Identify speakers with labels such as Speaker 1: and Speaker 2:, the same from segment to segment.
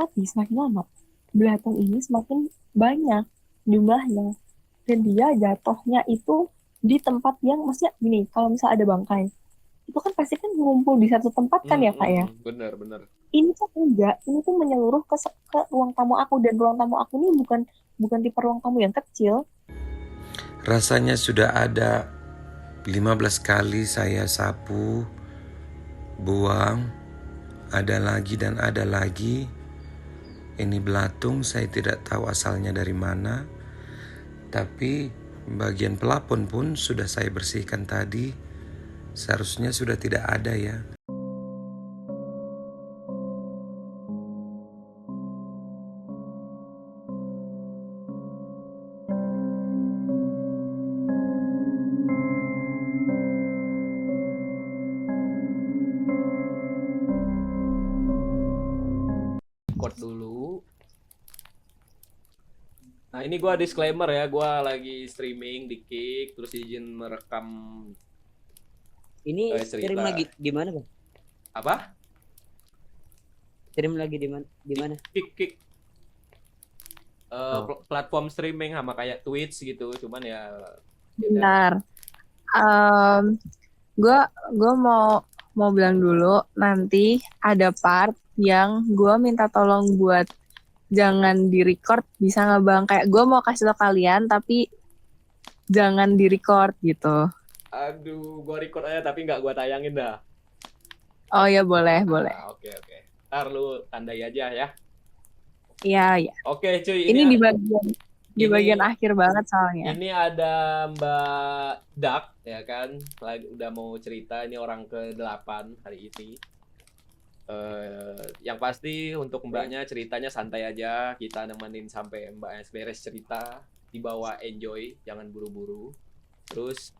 Speaker 1: Tapi semakin lama, belatung ini semakin banyak jumlahnya. Dan dia jatuhnya itu di tempat yang, maksudnya gini, kalau misalnya ada bangkai, itu kan pasti kan ngumpul di satu tempat kan ya Kak ya.
Speaker 2: Bener bener.
Speaker 1: Ini tuh enggak, ini tuh menyeluruh ke ruang tamu aku, dan ruang tamu aku ini bukan bukan tipe ruang tamu yang kecil.
Speaker 3: Rasanya sudah ada 15 kali saya sapu, buang, ada lagi dan ada lagi. Ini belatung saya tidak tahu asalnya dari mana. Tapi bagian pelapon pun sudah saya bersihkan tadi. Seharusnya sudah tidak ada ya.
Speaker 2: Record dulu. Nah ini gue disclaimer ya, gue lagi streaming di Kick, terus izin merekam
Speaker 4: Ini stream
Speaker 2: cerita.
Speaker 4: lagi di mana, Bang?
Speaker 2: Apa?
Speaker 4: Stream lagi di mana? Di mana?
Speaker 2: Kick Kick.
Speaker 4: Oh.
Speaker 2: Platform streaming sama kayak Twitch gitu, cuman ya beda.
Speaker 1: Benar. Gue gue mau bilang dulu, nanti ada part yang gue minta tolong buat jangan di-record, bisa nggak Bang? Kayak gue mau kasih tau kalian, tapi jangan di-record gitu.
Speaker 2: Aduh, gue record aja tapi nggak gue tayangin dah.
Speaker 1: Oh ya, boleh, boleh.
Speaker 2: Oke oke. Ntar lu tandai aja ya.
Speaker 1: Iya, iya.
Speaker 2: Oke cuy,
Speaker 1: Ini
Speaker 2: ini
Speaker 1: di bagian akhir banget soalnya.
Speaker 2: ini ada Mbak Dak ya kan, lagi udah mau cerita, ini orang ke-8 hari ini. Yang pasti untuk mbaknya ceritanya santai aja, kita nemenin sampai mbaknya beres cerita, dibawa enjoy, jangan buru-buru. Terus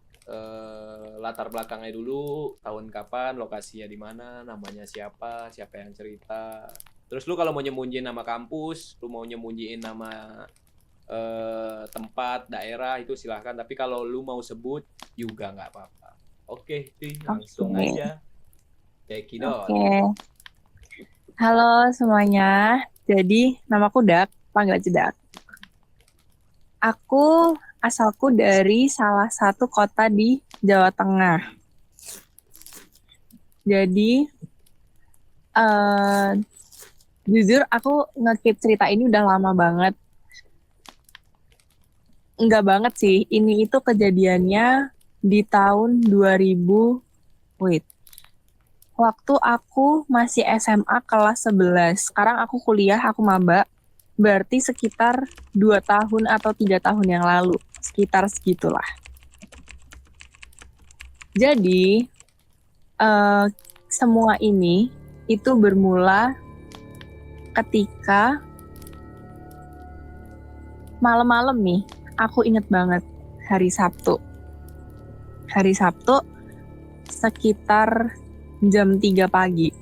Speaker 2: latar belakangnya dulu, tahun kapan, lokasinya di mana, namanya siapa, siapa yang cerita. Terus lu kalau mau nyembunyiin nama kampus, lu mau nyembunyiin nama tempat, daerah, itu silahkan. Tapi kalau lu mau sebut juga nggak apa-apa. Oke, langsung
Speaker 1: Oke.
Speaker 2: aja. Check it out.
Speaker 1: Oke. Halo semuanya. Jadi namaku Dak, panggil aja Dak. Aku asalku dari salah satu kota di Jawa Tengah. Jadi jujur aku nge-keep cerita ini udah lama banget. Enggak banget sih, ini itu kejadiannya di tahun 2000. Wait. Waktu aku masih SMA kelas 11. Sekarang aku kuliah, aku maba. Berarti sekitar 2 tahun atau 3 tahun yang lalu. Sekitar segitulah. Jadi, semua ini itu bermula ketika malam-malam nih. Aku inget banget hari Sabtu. Hari Sabtu sekitar jam 3 pagi.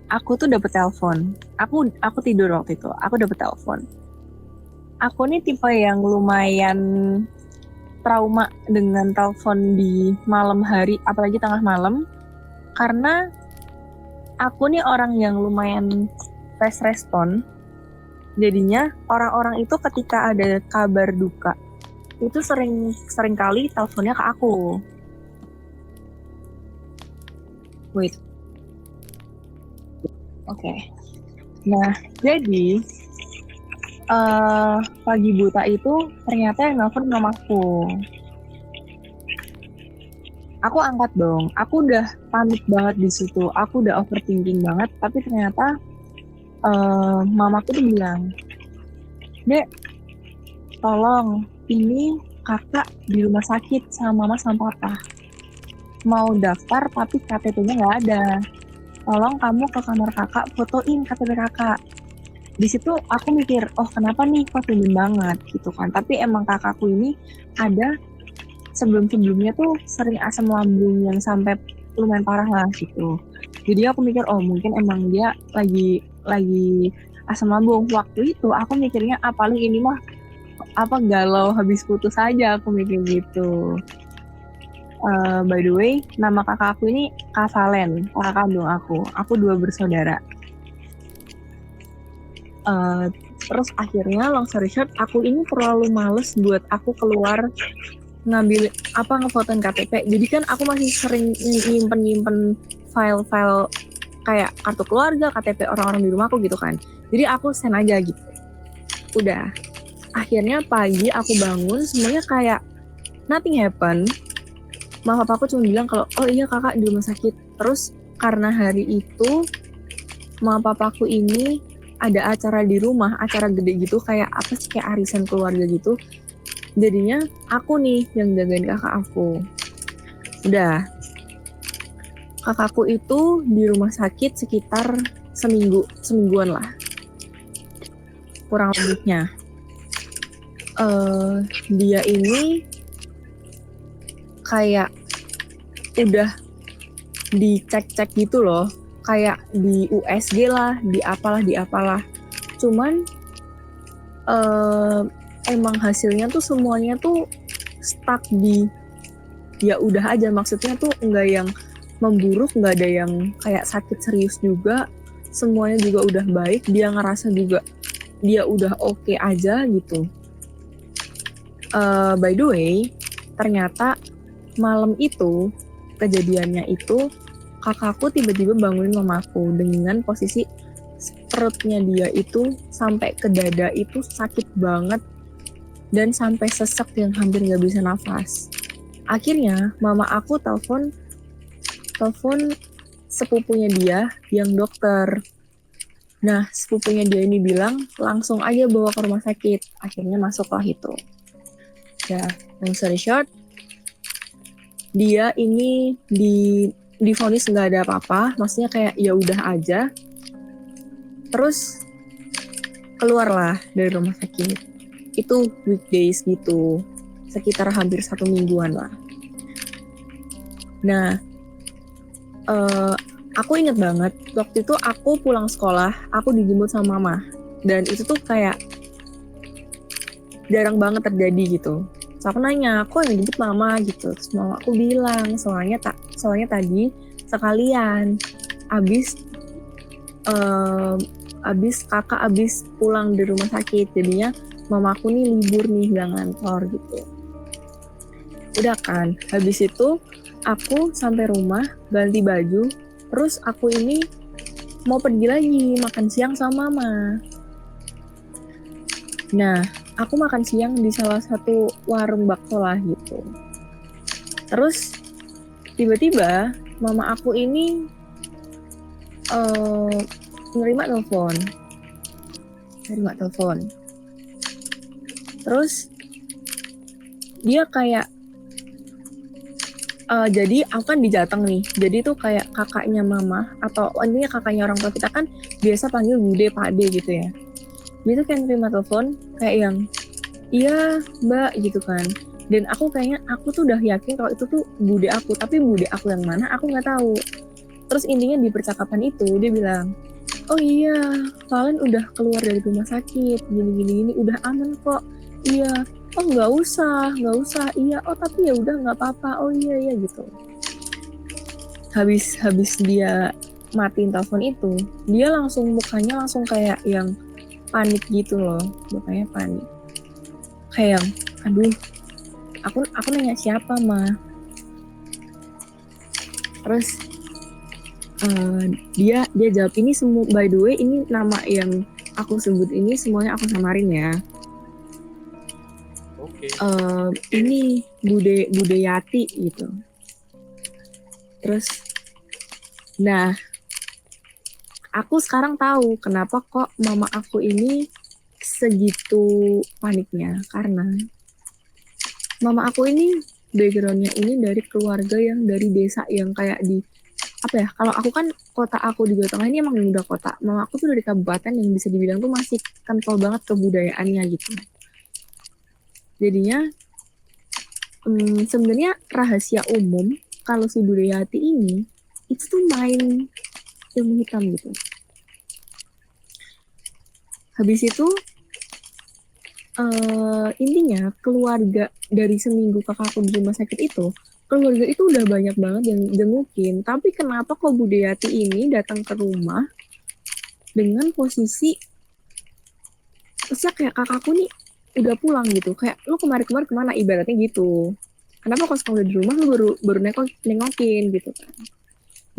Speaker 1: Aku tuh dapet telepon. Aku tidur waktu itu. Aku dapet telepon. Aku nih tipe yang lumayan trauma dengan telepon di malam hari, apalagi tengah malam. Karena aku nih orang yang lumayan fast respon. Jadinya orang-orang itu ketika ada kabar duka, itu sering kali teleponnya ke aku. Wait. Oke. Nah, jadi pagi buta itu ternyata yang nelfon mamaku. Aku angkat dong. Aku udah panik banget di situ. Aku udah overthinking banget. Tapi ternyata mamaku tuh bilang, "Dek, tolong, ini kakak di rumah sakit sama mama sama papa. Mau daftar tapi KTP-nya nggak ada. Tolong kamu ke kamar kakak, fotoin KTP kakak." Di situ aku mikir, oh kenapa nih kok tumben banget gitu kan. Tapi emang kakakku ini ada sebelum-sebelumnya tuh sering asam lambung yang sampai lumayan parah lah gitu. Jadi aku mikir, oh mungkin emang dia lagi asam lambung. Waktu itu aku mikirnya, paling ini mah galau habis putus aja, aku mikir gitu. By the way, nama kakak aku ini Kak Valen, kakak kandung aku. Aku 2 bersaudara. Terus akhirnya long story short, aku ini terlalu males buat aku keluar ngambil ngefotoin KTP. Jadi kan aku masih sering nyimpen file-file kayak kartu keluarga, KTP orang-orang di rumahku gitu kan. Jadi aku send aja gitu. Udah. Akhirnya pagi aku bangun semuanya kayak nothing happen. Mama papaku cuma bilang kalau oh iya kakak di rumah sakit. Terus karena hari itu mama papaku ini ada acara di rumah, acara gede gitu kayak apa sih kayak arisan keluarga gitu. Jadinya aku nih yang jagain kakak aku. Udah. Kakakku itu di rumah sakit sekitar semingguan lah. Kurang lebihnya. Dia ini kayak udah dicek-cek gitu loh. Kayak di USG lah, di apalah. Cuman emang hasilnya tuh semuanya tuh stuck di ya udah aja, maksudnya tuh nggak yang memburuk, nggak ada yang kayak sakit serius juga, semuanya juga udah baik, dia ngerasa juga dia udah oke aja gitu. By the way, ternyata malam itu kejadiannya itu kakakku tiba-tiba bangunin mamaku dengan posisi perutnya dia itu sampai ke dada itu sakit banget dan sampai sesek yang hampir nggak bisa nafas. Akhirnya mama aku telepon sepupunya dia yang dokter. Nah sepupunya dia ini bilang langsung aja bawa ke rumah sakit. Akhirnya masuklah itu. Ya, long story short, dia ini divonis nggak ada apa-apa, maksudnya kayak ya udah aja. Terus keluarlah dari rumah sakit. Itu weekdays gitu, sekitar hampir 1 mingguan lah. Nah, aku inget banget waktu itu aku pulang sekolah, aku dijemput sama mama, dan itu tuh kayak jarang banget terjadi gitu. So, aku nanya, kok yang dijemput mama gitu? Terus mama aku bilang, soalnya tadi sekalian abis kakak abis pulang di rumah sakit, jadinya mamaku nih libur nih gak ngantor gitu. Udah kan, habis itu aku sampai rumah ganti baju, terus aku ini mau pergi lagi makan siang sama mama. Nah, aku makan siang di salah satu warung bakso lah gitu. Terus tiba-tiba mama aku ini nerima telepon. Terus dia kayak jadi aku kan di Jateng nih, jadi tuh kayak kakaknya mama atau intinya kakaknya orang tua kita kan biasa panggil bude pakde gitu ya. Dia tuh kayak nerima telepon kayak yang iya mbak gitu kan, dan aku tuh udah yakin kalau itu tuh bude aku, tapi bude aku yang mana aku nggak tahu. Terus intinya di percakapan itu dia bilang, oh iya kalian udah keluar dari rumah sakit gini udah aman kok. Iya, oh nggak usah, iya, oh tapi ya udah nggak apa-apa, oh iya gitu. Habis dia matiin telepon itu, dia mukanya langsung kayak yang panik gitu loh, mukanya panik. Kayak yang, aduh, aku nanya siapa mah. Terus dia jawab, ini semua by the way ini nama yang aku sebut ini semuanya aku samarin ya. Ini Bude Yati gitu. Terus, nah, aku sekarang tahu kenapa kok mama aku ini segitu paniknya, karena mama aku ini backgroundnya ini dari keluarga yang dari desa yang kayak di apa ya? Kalau aku kan kota aku di Jawa Tengah ini emang udah kota. Mama aku tuh dari kabupaten yang bisa dibilang tuh masih kental banget kebudayaannya gitu. Jadinya sebenarnya rahasia umum kalau si Bude Yati ini itu tuh main ilmu hitam gitu. Habis itu intinya keluarga dari seminggu kakakku di rumah sakit itu, keluarga itu udah banyak banget yang jengukin. Tapi kenapa kok Bude Yati ini datang ke rumah dengan posisi Maksudnya kayak kakakku nih udah pulang gitu, kayak lu kemarin-kemarin kemana, ibaratnya gitu. Kenapa kalau sekarang udah di rumah lu baru nengokin gitu kan.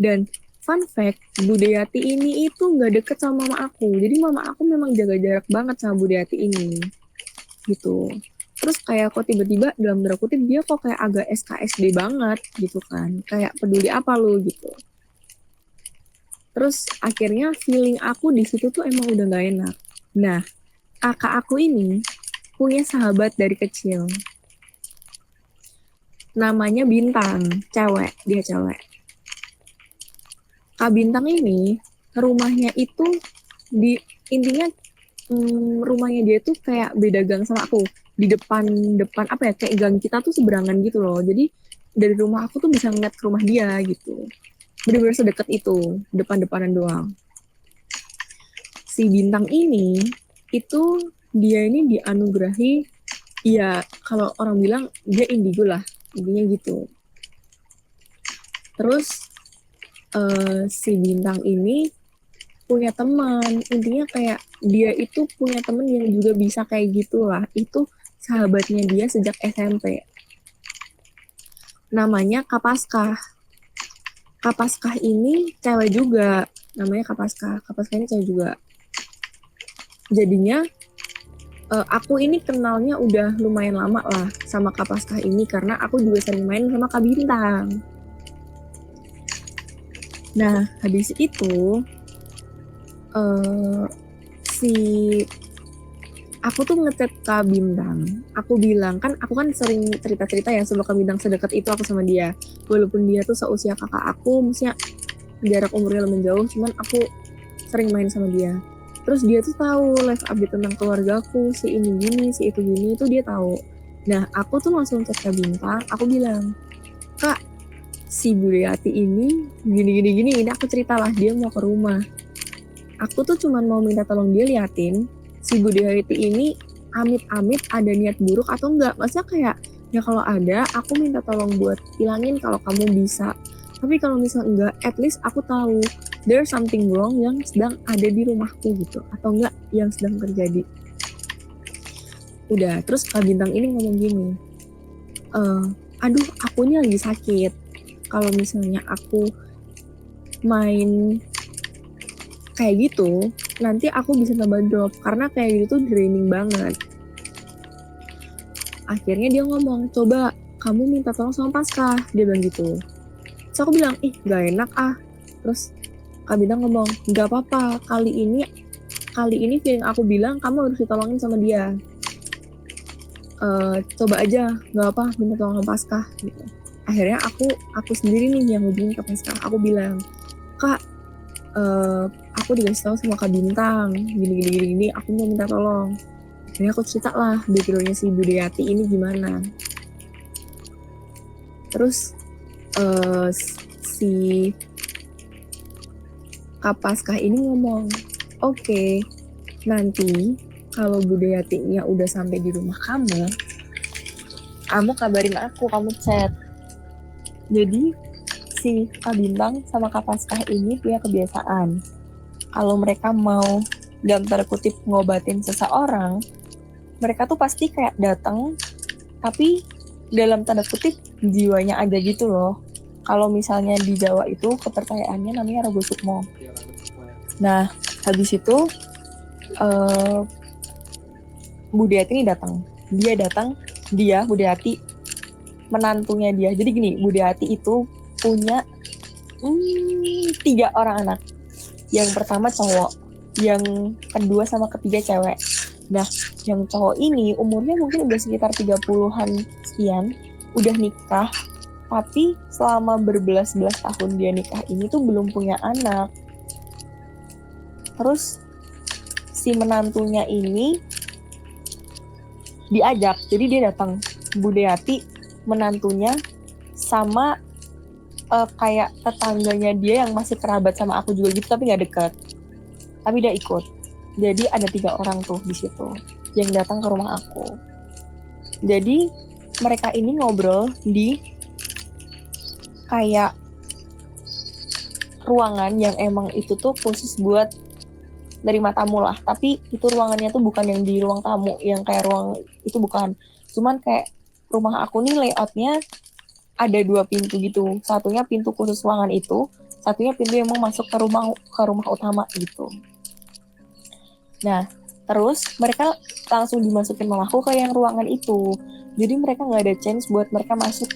Speaker 1: Dan fun fact, Budayati ini itu nggak deket sama mama aku. Jadi mama aku memang jaga jarak banget sama Budayati ini gitu. Terus kayak kok tiba-tiba dalam tanda kutip dia kok kayak agak SKSD banget gitu kan. Kayak peduli apa lu gitu. Terus akhirnya feeling aku di situ tuh emang udah gak enak. Nah, kakak aku ini punya sahabat dari kecil. Namanya Bintang, cewek, dia cewek. Kak Bintang ini rumahnya itu di intinya rumahnya dia tuh kayak beda gang sama aku. Di depan apa ya, kayak gang kita tuh seberangan gitu loh. Jadi dari rumah aku tuh bisa ngeliat ke rumah dia gitu. Bener-bener sedekat itu, depan-depanan doang. Si Bintang ini itu dia ini dianugerahi, ya kalau orang bilang dia indigo lah, intinya gitu. Terus si Bintang ini punya teman, intinya kayak dia itu punya teman yang juga bisa kayak gitulah. Itu sahabatnya dia sejak SMP. Namanya Kapaskah. Kapaskah ini cewek juga, namanya Kapaskah. Kapaskah ini cewek juga. Jadinya aku ini kenalnya udah lumayan lama lah sama Kapaskah ini karena aku juga sering main sama Kak Bintang. Nah, habis itu si aku tuh ngechat Kak Bintang. Aku bilang, kan aku kan sering cerita-cerita ya sama Kak Bintang, sedekat itu aku sama dia. Walaupun dia tuh seusia kakak aku, maksudnya jarak umurnya lebih jauh, cuman aku sering main sama dia. Terus dia tuh tahu live update tentang keluargaku, si ini gini, si itu gini, itu dia tahu. Nah, aku tuh langsung chat Kak Bintang, aku bilang, Kak, si Budayati ini gini, ini aku ceritalah dia mau ke rumah. Aku tuh cuman mau minta tolong dia liatin si Budayati ini amit-amit ada niat buruk atau enggak. Maksudnya kayak, ya kalau ada, aku minta tolong buat hilangin kalau kamu bisa. Tapi kalau misalnya enggak, at least aku tahu there's something wrong yang sedang ada di rumahku gitu. Atau enggak yang sedang terjadi. Udah, terus Kak Bintang ini ngomong gini, aduh akunya lagi sakit. Kalau misalnya aku main kayak gitu, nanti aku bisa tambah drop karena kayak gitu tuh draining banget. Akhirnya dia ngomong, coba kamu minta tolong sama Paskah, dia bilang gitu. Terus aku bilang, ih gak enak ah. Terus Kak Bintang ngomong, gak apa-apa, kali ini feeling aku bilang kamu harus ditolongin sama dia. Coba aja, gak apa, minta tolong sama Paskah gitu. Akhirnya aku sendiri nih yang hubungin ke Paskah. Aku bilang, Kak, aku dikasih tahu sama Kak Bintang gini, aku mau minta tolong. Akhirnya aku cerita lah backgroundnya si Budayati ini gimana. Terus si Kapaskah ini ngomong, oke, nanti kalau Budayatinya udah sampai di rumah kamu kabarin aku, kamu chat. Jadi si Kak Bintang sama Kapaskah ini punya kebiasaan, kalau mereka mau dalam tanda kutip ngobatin seseorang, mereka tuh pasti kayak datang, tapi dalam tanda kutip jiwanya aja gitu loh. Kalau misalnya di Jawa itu kepercayaannya namanya Rogo Sukmo. Nah, habis itu Budayati ini datang. Dia Budayati, menantunya dia. Jadi gini, Budayati itu punya 3 orang anak. Yang pertama cowok, yang kedua sama ketiga cewek. Nah, yang cowok ini umurnya mungkin udah sekitar 30-an sekian, udah nikah, tapi selama berbelas-belas tahun dia nikah ini tuh belum punya anak. Terus si menantunya ini diajak, jadi dia datang, Budayati, menantunya, sama kayak tetangganya dia yang masih kerabat sama aku juga gitu, tapi nggak deket, tapi dia ikut. Jadi ada 3 orang tuh di situ yang datang ke rumah aku. Jadi mereka ini ngobrol di kayak ruangan yang emang itu tuh khusus buat dari matamu lah, tapi itu ruangannya tuh bukan yang di ruang tamu yang kayak ruang itu, bukan, cuman kayak rumah aku nih layoutnya ada 2 pintu gitu, satunya pintu khusus ruangan itu, satunya pintu yang mau masuk ke rumah utama gitu. Nah terus mereka langsung dimasukin mamaku ke yang ruangan itu, jadi mereka nggak ada chance buat mereka masuk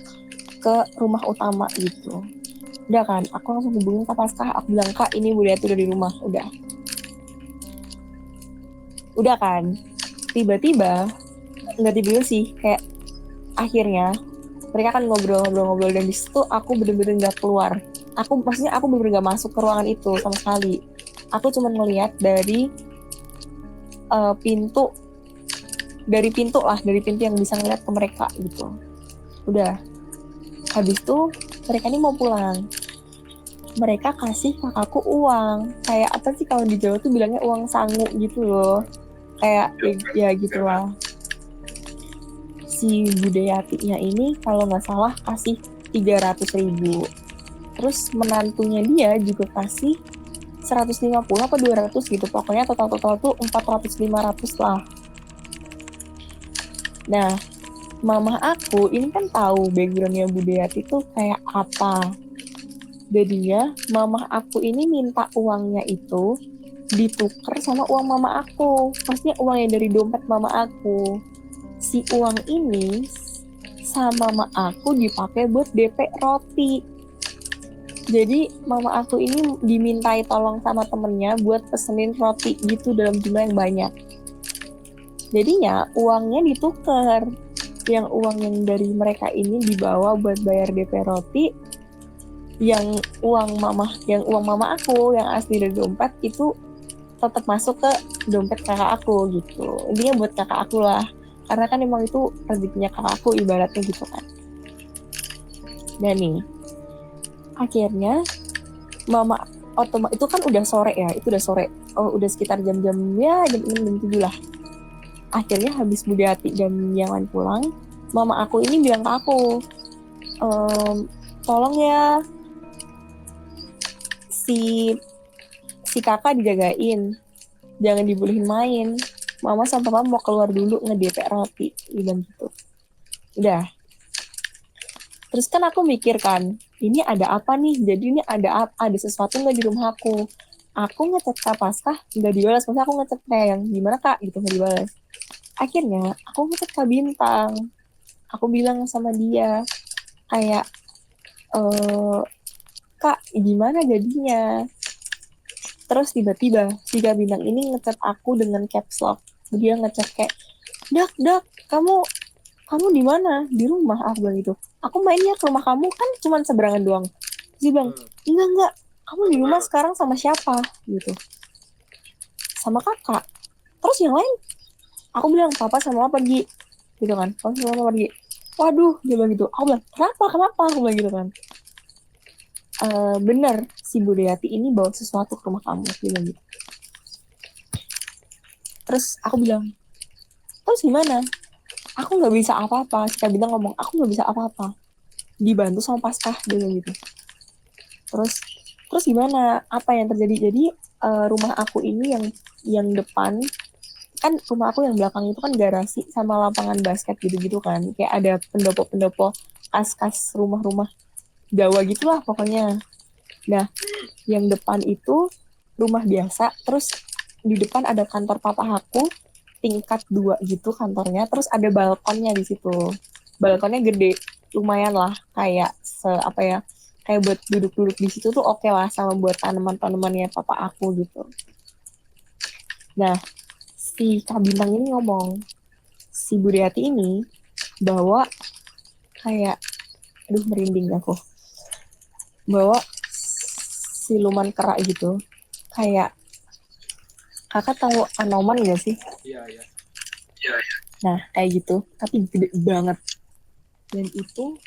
Speaker 1: ke rumah utama gitu. Udah kan, aku langsung hubungin Kak Paskah, aku bilang, Kak ini Bu Dayati udah di rumah. Udah kan, tiba-tiba, nggak tiba-tiba sih, kayak akhirnya mereka kan ngobrol-ngobrol dan di situ aku bener-bener nggak keluar. Maksudnya aku bener-bener nggak masuk ke ruangan itu sama sekali. Aku cuma ngelihat dari pintu, dari pintu yang bisa ngeliat ke mereka gitu. Udah, habis itu mereka ini mau pulang. Mereka kasih kakakku uang, kayak apa sih kalau di Jawa tuh bilangnya uang sangu gitu loh, kayak ya gitulah. Si Budayatinya ini kalau nggak salah kasih 300.000, terus menantunya dia juga kasih 150 apa 200 gitu, pokoknya total tuh 400-500 lah. Nah mama aku ini kan tahu backgroundnya Budayati tuh kayak apa. Jadinya mama aku ini minta uangnya itu ditukar sama uang mama aku, maksudnya uang yang dari dompet mama aku. Si uang ini sama mama aku dipakai buat DP roti. Jadi mama aku ini dimintai tolong sama temennya buat pesenin roti gitu dalam jumlah yang banyak. Jadinya uangnya ditukar. Yang uang yang dari mereka ini dibawa buat bayar DP roti. Yang uang mama aku yang asli dari dompet itu tetap masuk ke dompet kakak aku gitu. Intinya buat kakak aku lah, karena kan emang itu rezekinya kakak aku ibaratnya gitu kan. Dan nih akhirnya mama itu kan udah sore ya, udah sekitar jam-jam 6 jam 7 lah. Akhirnya habis Budayati dan yang lain pulang, mama aku ini bilang ke aku, tolong ya si kakak dijagain, jangan dibolehin main, mama sama papa mau keluar dulu nge-DP roti, bilang gitu. Udah, terus kan aku mikir kan, ini ada apa nih, jadi ini ada sesuatu nggak di rumah aku ngechat Kak Paskah nggak dibalas, maksudnya aku ngechat yang gimana Kak gitu nggak dibalas. Akhirnya aku ngechat Kak Bintang, aku bilang sama dia kayak, Kak gimana jadinya. Terus tiba-tiba si Kak Bintang ini ngechat aku dengan caps lock. Dia ngechat kayak, Dak, kamu di mana? Di rumah, aku bilang gitu. Aku mainnya ke rumah kamu kan cuma seberangan doang. Dia bilang, enggak, kamu di rumah sekarang sama siapa? Gitu. Sama kakak. Terus yang lain? Aku bilang, papa sama mama pergi. Gitu kan, papa sama mama pergi. Waduh, dia bilang gitu. Aku bilang, kenapa? Aku bilang gitu kan. Bener, si Budayati ini bawa sesuatu ke rumah kamu. Dia bilang gitu. Terus aku bilang, terus gimana? Aku nggak bisa apa-apa. Si Kak Bintang ngomong, aku nggak bisa apa-apa. Dibantu sama Paskah, dia bilang gitu. Terus gimana? Apa yang terjadi? Jadi rumah aku ini yang depan, kan rumah aku yang belakang itu kan garasi sama lapangan basket gitu-gitu kan. Kayak ada pendopo-pendopo kas-kas rumah-rumah Jawa gitulah pokoknya. Nah, yang depan itu rumah biasa, terus di depan ada kantor papa aku, tingkat 2 gitu kantornya, terus ada balkonnya di situ. Balkonnya gede, lumayan lah, kayak kayak buat duduk-duduk di situ tuh oke lah, sama buat tanaman-tanamannya papa aku gitu. Nah, si Kak Bintang ini ngomong, si Budayati ini bawa kayak, aduh merinding aku, bawa siluman kera gitu, kayak, kakak tahu Anoman gak sih?
Speaker 2: Iya.
Speaker 1: Nah kayak gitu, tapi gede banget. Dan itu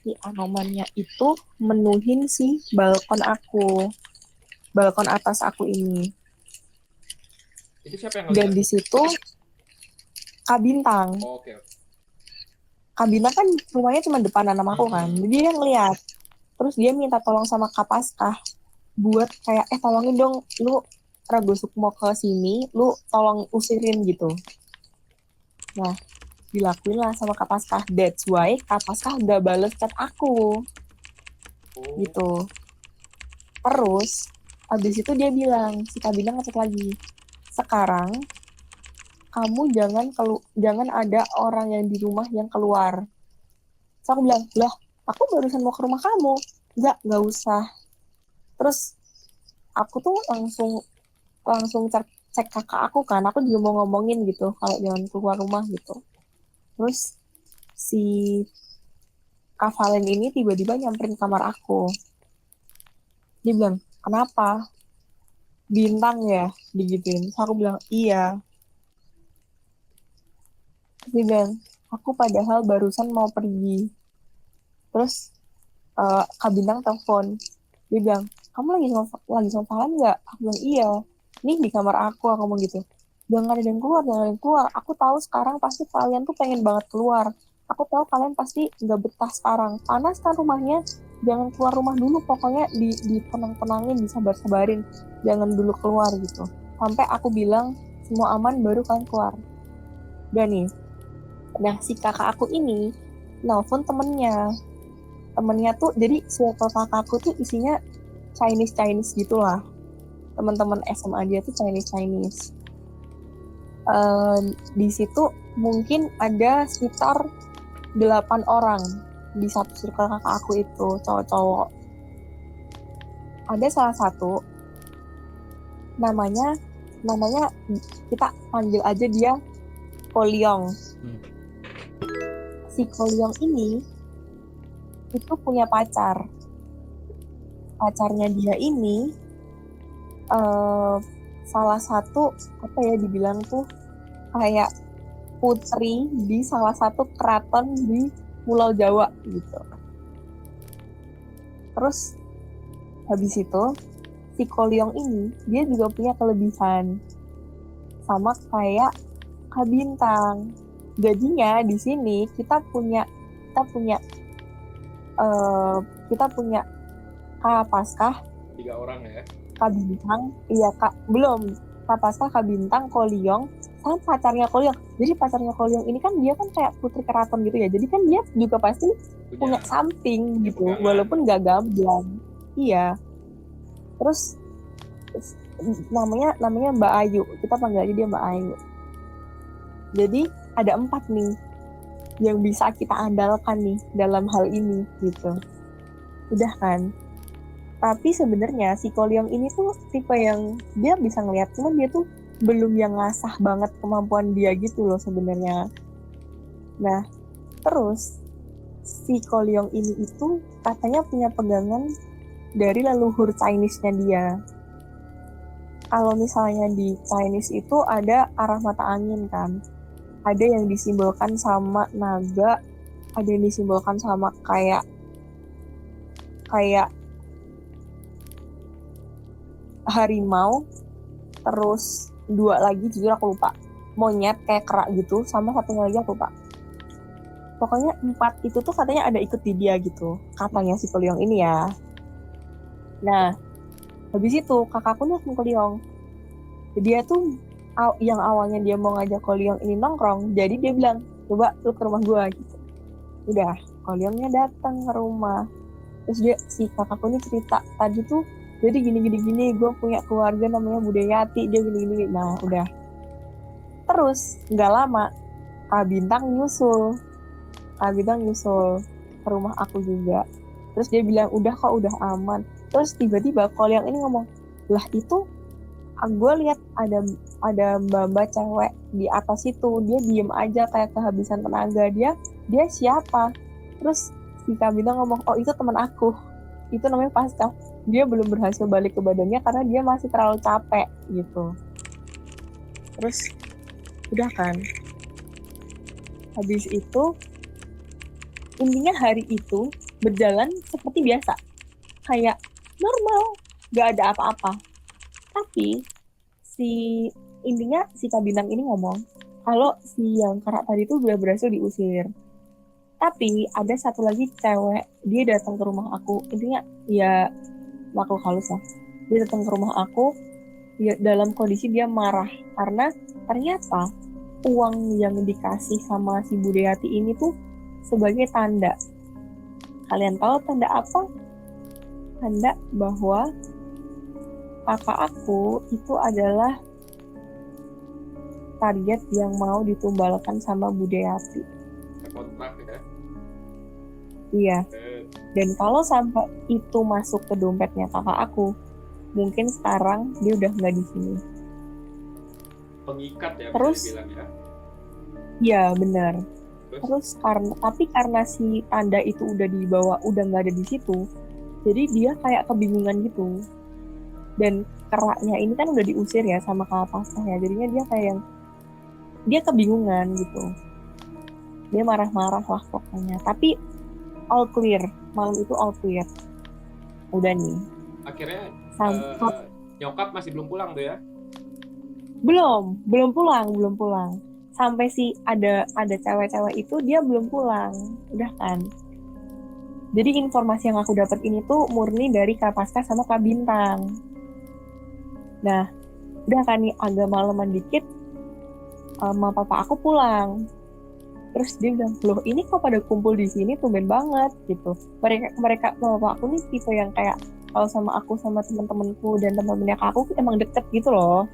Speaker 1: si Anomannya itu menuhin si balkon atas aku ini.
Speaker 2: Itu siapa yang
Speaker 1: Dan
Speaker 2: ngeliat?
Speaker 1: di situ Kak Bintang.
Speaker 2: Oke.
Speaker 1: Kak Bintang kan rumahnya cuma depanan sama aku kan, jadi dia ngeliat. Terus dia minta tolong sama Kak Paskah buat kayak, tolongin dong, lu Ragu Sukmo ke sini, lu tolong usirin gitu. Nah, dilakuin lah sama Kak Paskah. That's why Kak Paskah gak bales chat aku
Speaker 2: Oh,
Speaker 1: gitu. Terus abis itu dia bilang, si Kak Bintang ngechat lagi, sekarang kamu jangan ada orang yang di rumah yang keluar. Terus aku bilang, lah aku barusan mau ke rumah kamu. Nggak usah. Terus aku tuh langsung langsung cek kakak aku kan, aku juga mau ngomongin gitu kalau jangan keluar rumah gitu. Terus si Kak Valen ini tiba-tiba nyamperin kamar aku. Dia bilang, kenapa? Bintang ya? Digituin. Terus aku bilang, iya. Terus dia bilang, aku padahal barusan mau pergi. Terus Kak Bintang telepon. Dia bilang, kamu lagi sama Valen nggak? Aku bilang, iya. Nih di kamar aku ngomong gitu. Jangan ada yang keluar, jangan ada yang keluar. Aku tahu sekarang pasti kalian tuh pengen banget keluar. Aku tahu kalian pasti nggak betah sekarang. Panas kan rumahnya, jangan keluar rumah dulu. Pokoknya di tenang-tenangin, disabar-sabarin. Jangan dulu keluar gitu. Sampai aku bilang semua aman baru kalian keluar. Dan nih, nah si kakak aku ini nelfon temennya tuh, jadi circle kakakku tuh isinya Chinese gitulah, teman-teman SMA dia tuh Chinese. Di situ mungkin ada sekitar 8 orang di satu circle kakak aku itu, cowok-cowok. Ada salah satu namanya kita panggil aja dia Kolyong. Si Kolyong ini itu punya pacarnya dia ini salah satu apa ya dibilang tuh kayak putri di salah satu keraton di Pulau Jawa gitu. Terus habis itu si Kolyong ini dia juga punya kelebihan sama kayak Kak Bintang. Jadinya di sini kita punya Kak Paskah,
Speaker 2: 3 orang ya.
Speaker 1: Kak Bintang, iya Kak, belum. Kak Paskah, Kak Bintang, Kolyong, sama pacarnya Kolyong. Jadi pacarnya Kolyong ini kan dia kan kayak putri keraton gitu ya. Jadi kan dia juga pasti punya something gitu,
Speaker 2: pegangan.
Speaker 1: walaupun gak gamblang. Iya. Terus namanya Mbak Ayu. Kita panggil aja dia Mbak Ayu. Jadi ada 4 nih yang bisa kita andalkan nih dalam hal ini gitu. Udah kan? Tapi sebenarnya si Kolyong ini tuh tipe yang dia bisa ngeliat, cuman dia tuh belum yang ngasah banget kemampuan dia gitu loh sebenarnya. Nah, terus si Kolyong ini itu katanya punya pegangan dari leluhur Chinese-nya dia. Kalau misalnya di Chinese itu ada arah mata angin kan. Ada yang disimbolkan sama naga, ada yang disimbolkan sama kayak harimau, terus 2 lagi jujur aku lupa, monyet kayak kerak gitu, sama satunya lagi aku lupa. Pokoknya 4 itu tuh katanya ada ikut di dia gitu, katanya si Kolyong ini ya. Nah, habis itu kakakku nelfon Kolyong. Dia tuh yang awalnya dia mau ngajak Kolyong ini nongkrong, jadi dia bilang, coba lu ke rumah gua gitu. Udah, Kolyongnya datang ke rumah. Terus si kakakku ini cerita, tadi tuh jadi gini, gue punya keluarga namanya Budayati, dia gini. Nah, udah. Terus, nggak lama, Kak Bintang nyusul ke rumah aku juga. Terus dia bilang, udah kok, udah aman. Terus tiba-tiba Kolyong ini ngomong, lah itu, gue lihat ada mbak-mbak cewek di atas itu, dia diem aja kayak kehabisan tenaga. Dia siapa? Terus si Kak Bintang ngomong, oh itu teman aku, itu namanya Paskah, dia belum berhasil balik ke badannya karena dia masih terlalu capek gitu. Terus udah kan, habis itu intinya hari itu berjalan seperti biasa, kayak normal, gak ada apa-apa. Tapi intinya si Kak Bintang ini ngomong kalau si yang kerak tadi itu udah berhasil diusir. Tapi ada satu lagi cewek, dia datang ke rumah aku. Intinya ya makhluk halus lah. Dia datang ke rumah aku, ya dalam kondisi dia marah karena ternyata uang yang dikasih sama si Budayati ini tuh sebagai tanda. Kalian tahu tanda apa? Tanda bahwa kakak aku itu adalah target yang mau ditumbalkan sama Budayati.
Speaker 2: Kontrak ya.
Speaker 1: Iya. Dan kalau sampai itu masuk ke dompetnya kakak aku, mungkin sekarang dia udah nggak di sini.
Speaker 2: Pengikat ya,
Speaker 1: Terus,
Speaker 2: bisa dibilang ya.
Speaker 1: iya benar.
Speaker 2: Terus?
Speaker 1: Terus karena si tanda itu udah dibawa, udah nggak ada di situ, jadi dia kayak kebingungan gitu. Dan keraknya ini kan udah diusir ya sama kakak pasah ya, jadinya dia kayak yang dia kebingungan gitu. Dia marah-marah lah pokoknya. Tapi all clear, malam itu all clear. Udah nih.
Speaker 2: Akhirnya
Speaker 1: Sampai
Speaker 2: nyokap masih belum pulang tuh ya?
Speaker 1: belum pulang. Sampai si ada cewek-cewek itu dia belum pulang, udah kan. Jadi informasi yang aku dapat ini tuh murni dari Kak Pasca sama Kak Bintang. Nah, udah kan nih agak malaman dikit, sama papa aku pulang. Terus dia bilang, loh ini kok pada kumpul di sini tumben banget gitu. Mereka papa aku nih tipe yang kayak kalau sama aku sama teman-temanku dan teman-temannya aku emang deket gitu loh.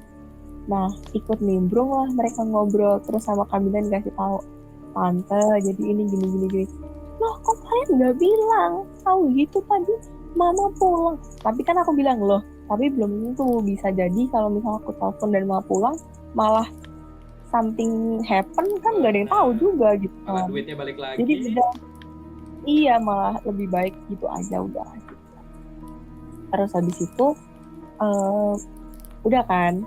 Speaker 1: Nah, ikut nimbrung lah mereka ngobrol. Terus sama Kamilan dikasih tahu, tante jadi ini gini. Loh kok kalian nggak bilang? Tahu gitu tadi mama pulang. Tapi kan aku bilang, loh tapi belum tentu, bisa jadi kalau misalnya aku telepon dan mama pulang malah something happen kan nggak ada yang tahu juga gitu
Speaker 2: Malah
Speaker 1: kan.
Speaker 2: duitnya balik lagi.
Speaker 1: Jadi udah, iya malah lebih baik gitu aja udah. Terus habis itu udah kan,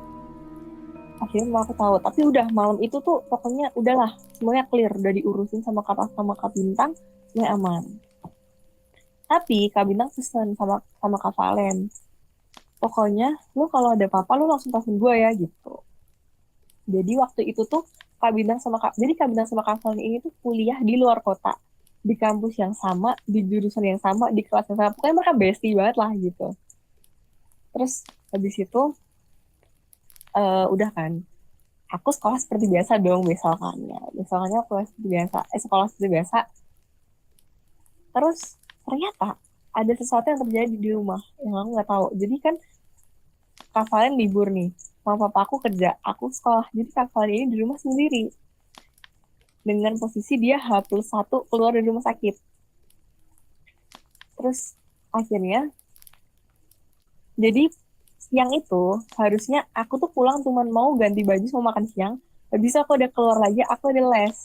Speaker 1: akhirnya mau aku tahu. Tapi udah malam itu tuh pokoknya udahlah semuanya clear, udah diurusin sama Kak Bintang, semuanya aman. Tapi Kak Bintang pesen sama Kak Valen, pokoknya lu kalau ada apa-apa lu langsung telepon gue ya gitu. Jadi waktu itu tuh jadi Kak Bintang sama Kak Valen ini tuh kuliah di luar kota, di kampus yang sama, di jurusan yang sama, di kelas yang sama. Pokoknya mereka bestie banget lah gitu. Terus habis itu udah kan, aku sekolah seperti biasa dong besokannya aku sekolah seperti biasa. Terus ternyata ada sesuatu yang terjadi di rumah yang aku nggak tahu. Jadi kan Kak Valen libur nih, mama papa aku kerja, aku sekolah. Jadi Kak Valen ini di rumah sendiri dengan posisi dia H+1 keluar dari rumah sakit. Terus akhirnya jadi siang itu harusnya aku tuh pulang cuman mau ganti baju mau makan siang. Habis itu aku udah keluar lagi, aku udah les.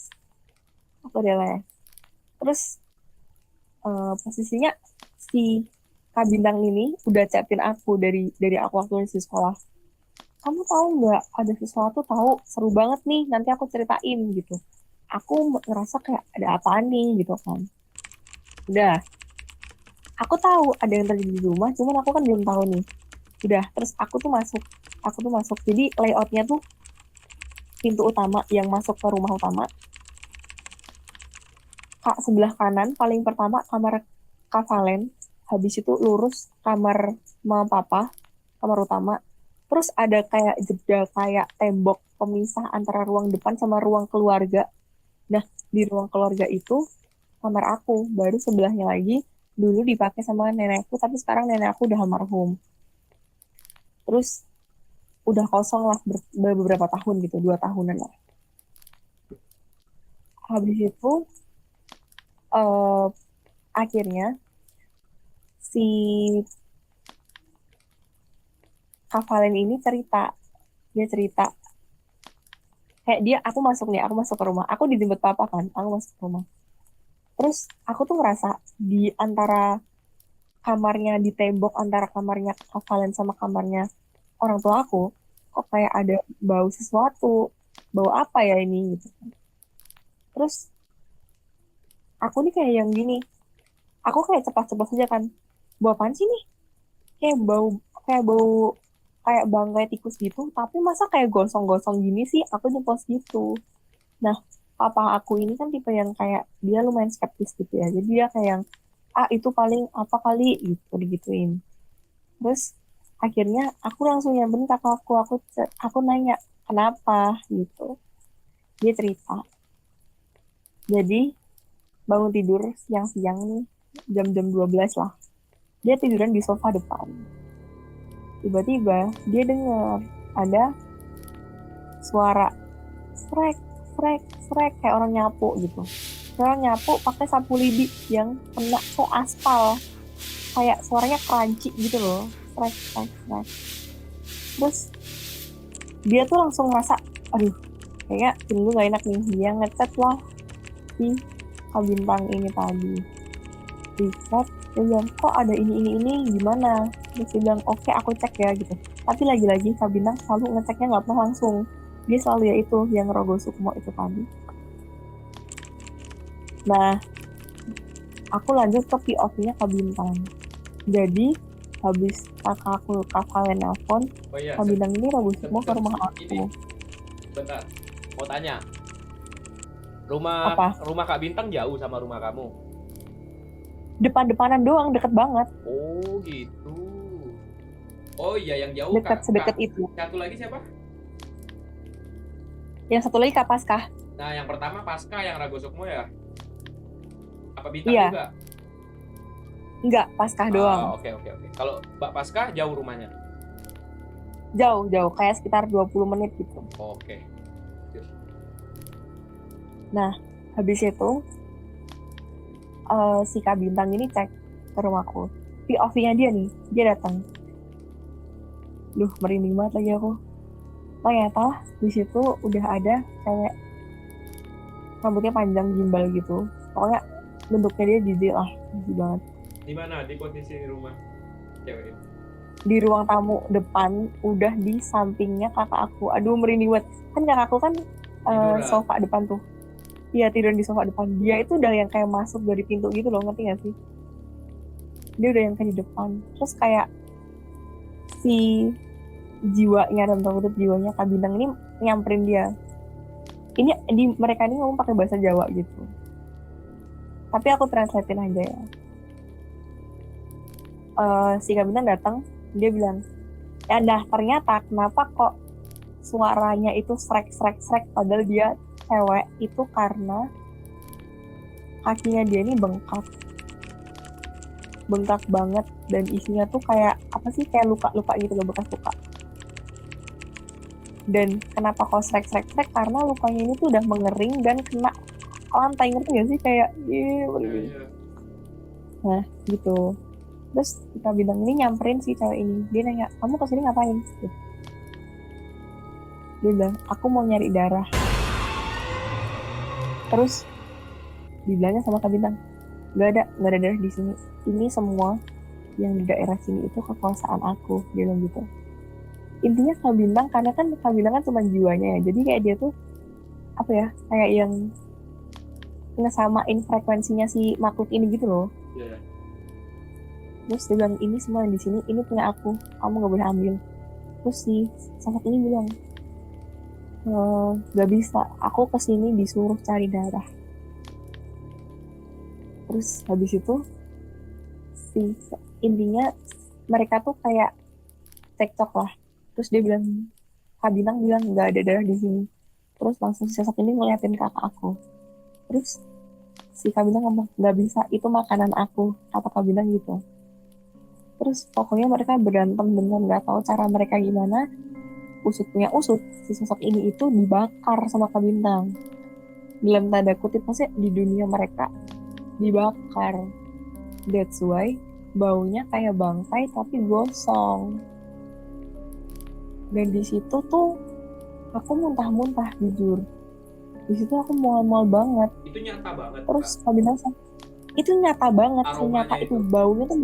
Speaker 1: Terus posisinya si Kak Bintang ini udah chatin aku dari aku waktu di sekolah. Kamu tahu nggak ada sesuatu tahu seru banget nih, nanti aku ceritain gitu. Aku ngerasa kayak ada apaan nih gitu kan. Udah, aku tahu ada yang terjadi di rumah, cuman aku kan belum tahu nih. Udah, terus aku tuh masuk. Jadi layoutnya tuh pintu utama yang masuk ke rumah utama. Kak sebelah kanan paling pertama kamar Kak Valen, habis itu lurus kamar mama papa, kamar utama. Terus ada kayak jeda kayak tembok pemisah antara ruang depan sama ruang keluarga. Nah, di ruang keluarga itu kamar aku, baru sebelahnya lagi dulu dipakai sama nenekku, tapi sekarang nenek aku udah almarhum. Terus udah kosong lah beberapa tahun gitu, 2 tahunan lah. Habis itu akhirnya si Kak Valen ini dia cerita kayak aku masuk ke rumah, aku dijemput papa kan, aku masuk ke rumah. Terus aku tuh ngerasa di antara kamarnya, di tembok antara kamarnya Kak Valen sama kamarnya orang tua aku, kok kayak ada bau sesuatu, bau apa ya ini gitu. Terus aku nih kayak yang gini, aku kayak cepat-cepat saja kan, bau apaan sih nih? Kayak bau kayak bangkai tikus gitu, tapi masa kayak gosong-gosong gini sih, aku nyepos gitu. Nah, papa aku ini kan tipe yang kayak dia lumayan skeptis gitu ya, jadi dia kayak yang itu paling apa kali gitu digituin. Terus akhirnya aku langsung nyamperin kakakku, aku nanya kenapa gitu. Dia cerita, jadi bangun tidur siang-siang nih, jam-jam 12 lah, dia tiduran di sofa depan. Tiba-tiba dia dengar ada suara srek srek srek kayak orang nyapu gitu. Kayak orang nyapu pakai sapu lidi yang kena ke aspal, kayak suaranya crunchy gitu loh, srek srek srek. Terus dia tuh langsung ngerasa, aduh kayaknya gue gak enak nih. Dia ngechat lah si Kak Bintang ini tadi, di chat dia bilang kok ada ini gimana. Terus dia bilang oke aku cek ya gitu. Tapi lagi-lagi Kak Bintang selalu ngeceknya nggak pernah langsung, dia selalu ya itu yang Rogo Sukmo itu tadi. Nah aku lanjut ke POV-nya Kak Bintang. Jadi habis kakak nelfon,
Speaker 2: Oh iya,
Speaker 1: Kak Bintang ini Rogo Sukmo ke rumah
Speaker 2: ini
Speaker 1: aku.
Speaker 2: bentar. Mau tanya. Rumah
Speaker 1: Apa?
Speaker 2: rumah Kak Bintang jauh sama rumah kamu?
Speaker 1: Depan-depanan doang, deket banget.
Speaker 2: Oh gitu. Oh iya, yang jauh
Speaker 1: Deket sedekat itu.
Speaker 2: Satu lagi siapa?
Speaker 1: Yang satu lagi Kak Paskah.
Speaker 2: Nah, yang pertama Pasca yang Rago Sukmo ya? Apa Bintang
Speaker 1: Iya.
Speaker 2: juga?
Speaker 1: Enggak, Paskah doang.
Speaker 2: Oke. Kalau Mbak Pasca jauh rumahnya?
Speaker 1: Jauh, kayak sekitar 20 menit gitu.
Speaker 2: Oke.
Speaker 1: Nah, habis itu si Kak Bintang ini cek ke rumahku. POV-nya dia nih, dia datang. Duh, merinding banget lagi aku. Ternyata di situ udah ada cewek rambutnya panjang gimbal gitu. Pokoknya bentuknya dia jijik lah, jijik banget.
Speaker 2: Di mana? Di posisi rumah cewek ini?
Speaker 1: Di ruang tamu depan, udah di sampingnya kakak aku. Aduh, merinding banget. Kan kakakku kan sofa depan tuh. Iya, tidur di sofa depan. Dia itu udah yang kayak masuk dari pintu gitu loh, ngerti gak sih? Dia udah yang kayak di depan. Terus kayak si jiwanya, dan tanda jiwanya Kak Bintang ini nyamperin dia. Ini mereka ini ngomong pakai bahasa Jawa gitu. Tapi aku translatein aja ya. Si Kak Bintang datang, dia bilang, ya dah ternyata kenapa kok suaranya itu srek padahal dia cewek, itu karena kakinya dia ini bengkak banget, dan isinya tuh kayak apa sih, kayak luka gitu loh, bekas luka. Dan kenapa kok srek karena lukanya ini tuh udah mengering dan kena lantai, ngerti gak sih, kayak nah gitu. Terus Kak Bintang ini nyamperin si cewek ini, dia nanya, kamu kesini ngapain? Dia bilang, aku mau nyari darah. Terus dibilangnya sama Kak Bintang, nggak ada darah di sini. Ini semua yang di daerah sini itu kekuasaan aku, dia bilang gitu. Intinya Kak Bintang, karena kan Kak Bintang kan cuma jiwanya ya, jadi kayak dia tuh apa ya, kayak yang ngesamain frekuensinya si makhluk ini gitu loh.
Speaker 2: Iya.
Speaker 1: Terus dia bilang, ini semua yang di sini ini punya aku, kamu nggak boleh ambil. Terus si sahabat ini bilang, nggak bisa, aku kesini disuruh cari darah. Terus habis itu intinya mereka tuh kayak cekcok lah. Terus dia bilang, Kak Bintang bilang nggak ada darah di sini. Terus langsung si sosok ini ngeliatin kakak aku. Terus si Kak Bintang ngomong, nggak bisa, itu makanan aku, kata Kak Bintang gitu. Terus pokoknya mereka berantem dengan nggak tahu cara mereka gimana. Usut punya usut, si sosok ini itu dibakar sama Kak Bintang. Dalam tanda kutip, maksudnya di dunia mereka dibakar. That's why baunya kayak bangkai tapi gosong. Dan di situ tuh aku muntah-muntah, jujur. Di situ aku mual-mual banget.
Speaker 2: Itu nyata banget.
Speaker 1: Terus Kak Bintang, itu nyata banget, ternyata itu baunya tuh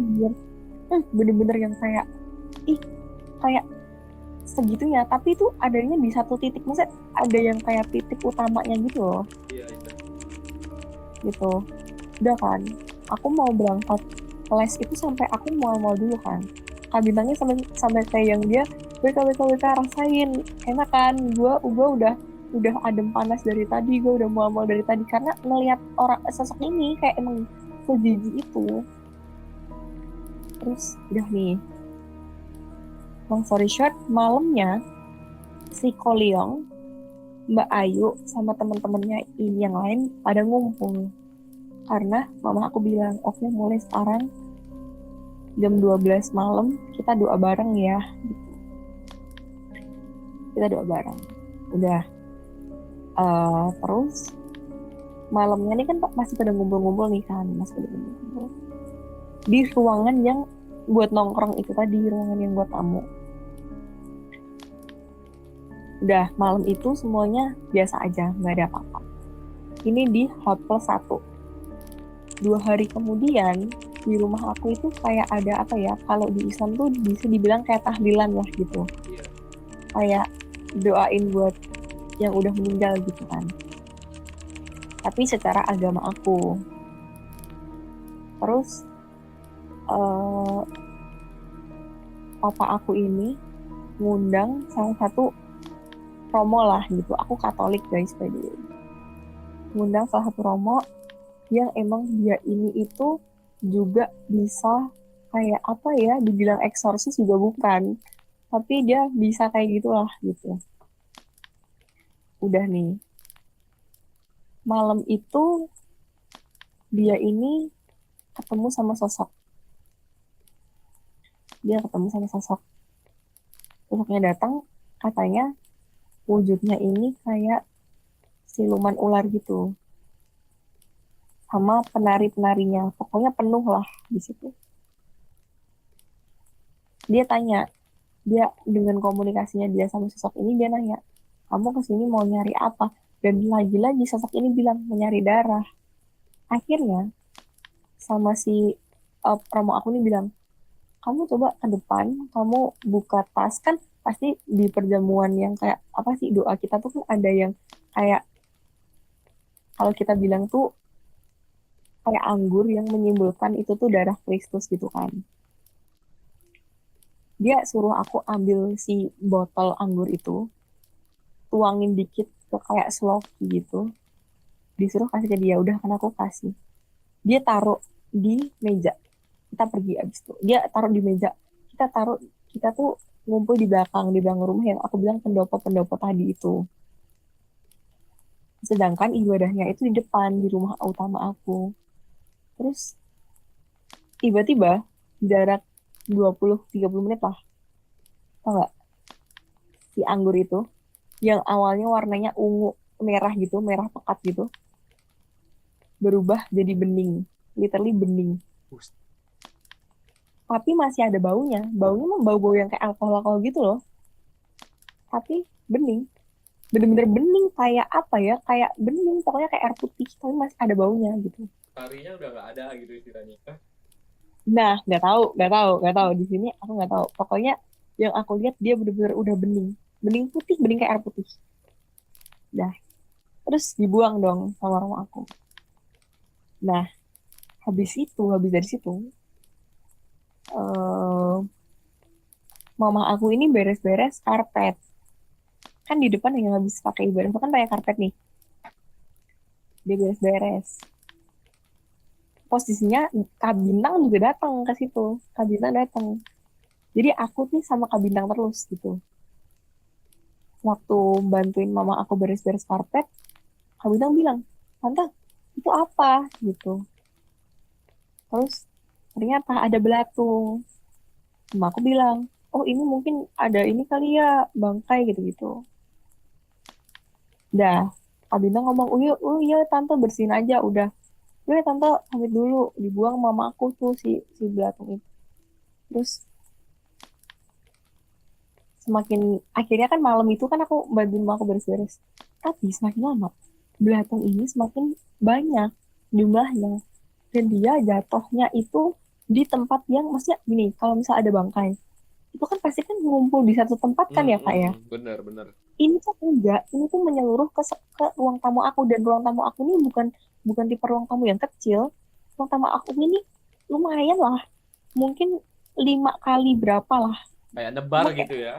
Speaker 1: bener-bener yang kayak kayak segitunya, tapi itu adanya di satu titik, maksudnya ada yang kayak titik utamanya gitu loh.
Speaker 2: Iya, itu.
Speaker 1: Gitu. Udah kan, aku mau berangkat les itu sampai aku mual-mual dulu kan. Kak Bintangnya sampai kayak yang dia WK rasain, enak kan, gue udah adem panas dari tadi, gue udah mual-mual dari tadi karena ngelihat orang sosok ini kayak emang sejijik itu. Terus udah nih, Long story short, malamnya si Koliong, Mbak Ayu sama teman-temannya ini yang lain pada ngumpul. Karena mama aku bilang, oke mulai sekarang jam 12 malam kita doa bareng ya. Kita doa bareng. Udah. Terus malamnya nih kan masih pada ngumpul-ngumpul nih kan. Masih pada ngumpul-ngumpul. Di ruangan yang buat nongkrong itu tadi, ruangan yang buat tamu. Udah, malam itu semuanya biasa aja, nggak ada apa-apa. Ini di H+1. 2 hari kemudian, di rumah aku itu kayak ada apa ya, kalau di Islam tuh bisa dibilang kayak tahlilan lah gitu.
Speaker 2: Iya.
Speaker 1: Kayak doain buat yang udah meninggal gitu kan. Tapi secara agama aku. Terus, papa aku ini ngundang salah satu romo lah gitu. Aku Katolik guys by the way. Ngundang salah satu romo yang emang dia ini itu juga bisa kayak apa ya, dibilang eksorsis juga bukan. Tapi dia bisa kayak gitulah gitu. Udah nih. Malam itu dia ini ketemu sama sosok. Dia ketemu sama sosok. Sosoknya datang, katanya wujudnya ini kayak siluman ular gitu. Sama penari-penarinya. Pokoknya penuh lah di situ. Dia tanya, dia dengan komunikasinya dia sama sosok ini, dia nanya, kamu kesini mau nyari apa? Dan lagi-lagi sosok ini bilang, mencari darah. Akhirnya, sama si promo aku ini bilang, kamu coba ke depan, kamu buka tas, kan pasti di perjamuan yang kayak, apa sih, doa kita tuh kan ada yang kayak, kalau kita bilang tuh, kayak anggur yang menyimbolkan itu tuh darah Kristus gitu kan. Dia suruh aku ambil si botol anggur itu, tuangin dikit ke kayak sloki gitu, disuruh kasih ke dia. Udah kan aku kasih, dia taruh di meja, kita pergi abis itu dia taruh di meja, kita tuh ngumpul di belakang rumah yang aku bilang pendopo-pendopo tadi itu, sedangkan ibadahnya itu di depan di rumah utama aku. Terus tiba-tiba jarak 20-30 menit lah, tau nggak, si anggur itu yang awalnya warnanya ungu merah gitu, merah pekat gitu, berubah jadi bening, literally bening.
Speaker 2: Bus.
Speaker 1: Tapi masih ada baunya mah bau-bau yang kayak alkohol gitu loh, tapi bening, bener-bener bening, kayak apa ya, kayak bening, pokoknya kayak air putih tapi masih ada baunya gitu.
Speaker 2: Tarinya udah nggak ada gitu istilahnya.
Speaker 1: Nah, nggak tahu di sini aku nggak tahu, pokoknya yang aku lihat dia bener-bener udah bening, bening putih, bening kayak air putih. Dah, terus dibuang dong sama rumah aku. Nah, habis dari situ eh mama aku ini beres-beres karpet, kan di depan yang habis pakai ibadah itu kan pakai karpet nih, dia beres-beres. Posisinya Kak Bintang juga datang ke situ, Kak Bintang datang, jadi aku nih sama Kak Bintang terus gitu. Waktu bantuin mama aku beres-beres karpet, Kak Bintang bilang, tante itu apa gitu. Terus ternyata ada belatung. Mama aku bilang, oh ini mungkin ada ini kali ya, bangkai gitu-gitu. Dah, Kak Bintang ngomong, oh iya tante bersihin aja, udah tante pamit dulu, dibuang mama aku tuh si belatung itu. Terus semakin akhirnya kan malam itu kan aku bantuin mama aku beres-beres, tapi semakin lama belatung ini semakin banyak jumlahnya, dan dia jatuhnya itu di tempat yang, maksudnya gini, kalau misal ada bangkai itu kan pasti kan ngumpul di satu tempat kan ya kak ya.
Speaker 2: Bener bener.
Speaker 1: Ini tuh enggak, ini tuh menyeluruh ke ruang tamu aku, dan ruang tamu aku ini bukan bukan tipe ruang tamu yang kecil. Ruang tamu aku ini lumayan lah, mungkin 5 kali berapa lah.
Speaker 2: Kayak nebar
Speaker 1: Cuma kayak,
Speaker 2: gitu ya.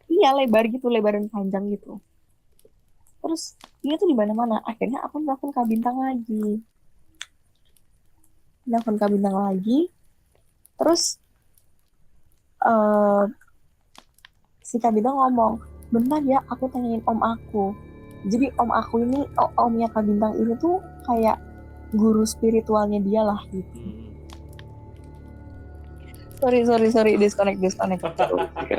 Speaker 1: iya lebar gitu, lebar dan panjang gitu. Terus dia tuh di mana-mana. Akhirnya aku nelfon Kak Bintang lagi, nelfon Kak Bintang lagi. Terus eh si Kak Bintang ngomong, bentar ya aku tanyain om aku. Jadi om aku ini, omnya Kak Bintang ini tuh kayak guru spiritualnya dia lah gitu. Sorry, disconnect.
Speaker 2: Oke.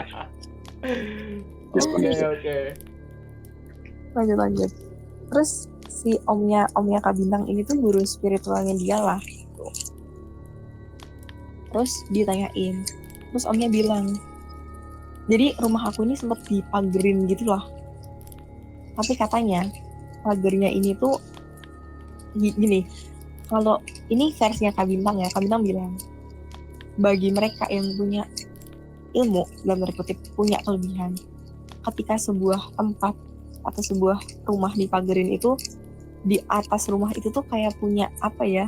Speaker 1: Lanjut. Terus si omnya Kak Bintang ini tuh guru spiritualnya dia lah gitu. Terus ditanyain, terus omnya bilang, jadi rumah aku ini sempet dipagerin gitu lah, tapi katanya pagernya ini tuh gini, kalau ini versinya Kak Bintang ya, Kak Bintang bilang bagi mereka yang punya ilmu, dalam tanda kutip punya kelebihan, ketika sebuah tempat atau sebuah rumah dipagerin itu, di atas rumah itu tuh kayak punya apa ya,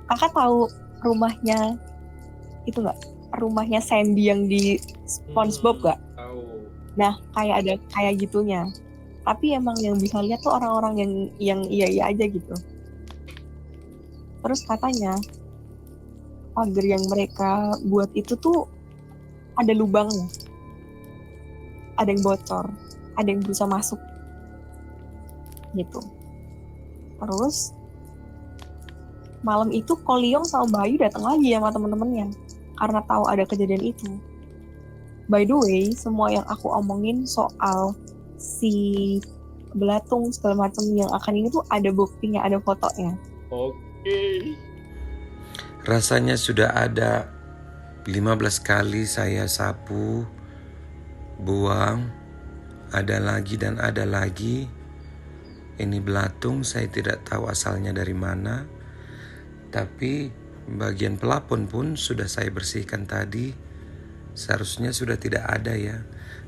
Speaker 1: kakak tahu rumahnya itu nggak, rumahnya Sandy yang di SpongeBob nggak?
Speaker 2: Tahu.
Speaker 1: Nah kayak ada kayak gitunya, tapi emang yang bisa lihat tuh orang-orang yang iya aja gitu. Terus katanya pagar yang mereka buat itu tuh ada lubangnya, ada yang bocor, ada yang berusaha masuk gitu. Terus malam itu Koliong sama Bayu datang lagi sama temen-temennya karena tahu ada kejadian itu. By the way, semua yang aku omongin soal si belatung segala macam yang akan ini tuh ada buktinya, ada fotonya.
Speaker 2: Oke.
Speaker 3: Rasanya sudah ada 15 kali saya sapu, buang, ada lagi dan ada lagi. Ini belatung saya tidak tahu asalnya dari mana. Tapi bagian pelapon pun sudah saya bersihkan tadi. Seharusnya sudah tidak ada ya.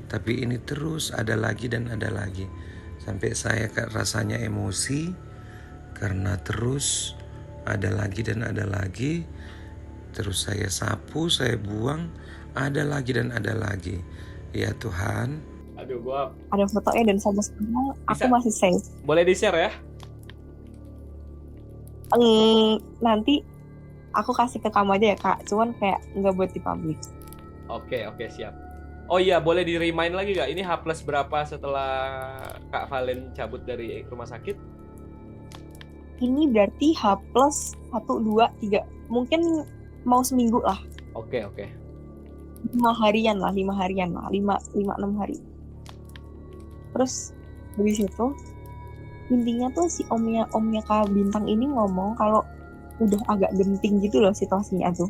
Speaker 3: Tapi ini terus ada lagi dan ada lagi. Sampai saya rasanya emosi karena terus ada lagi dan ada lagi. Terus saya sapu, saya buang, ada lagi dan ada lagi. Ya Tuhan.
Speaker 2: Aduh, gua
Speaker 1: Ada fotonya dan sampai sekarang aku masih save.
Speaker 2: boleh di-share ya?
Speaker 1: Nanti aku kasih ke kamu aja ya Kak, cuman kayak nggak buat di publik.
Speaker 2: Oke, siap. Oh iya, boleh di-remind lagi gak? Ini H plus berapa setelah Kak Valen cabut dari rumah sakit?
Speaker 1: Ini berarti H plus 1, 2, 3. Mungkin mau seminggu lah.
Speaker 2: Oke.
Speaker 1: 5 harian lah. 5, 6 hari. Terus dari situ intinya tuh si omnya Kak Bintang ini ngomong kalau udah agak genting gitu loh situasinya tuh.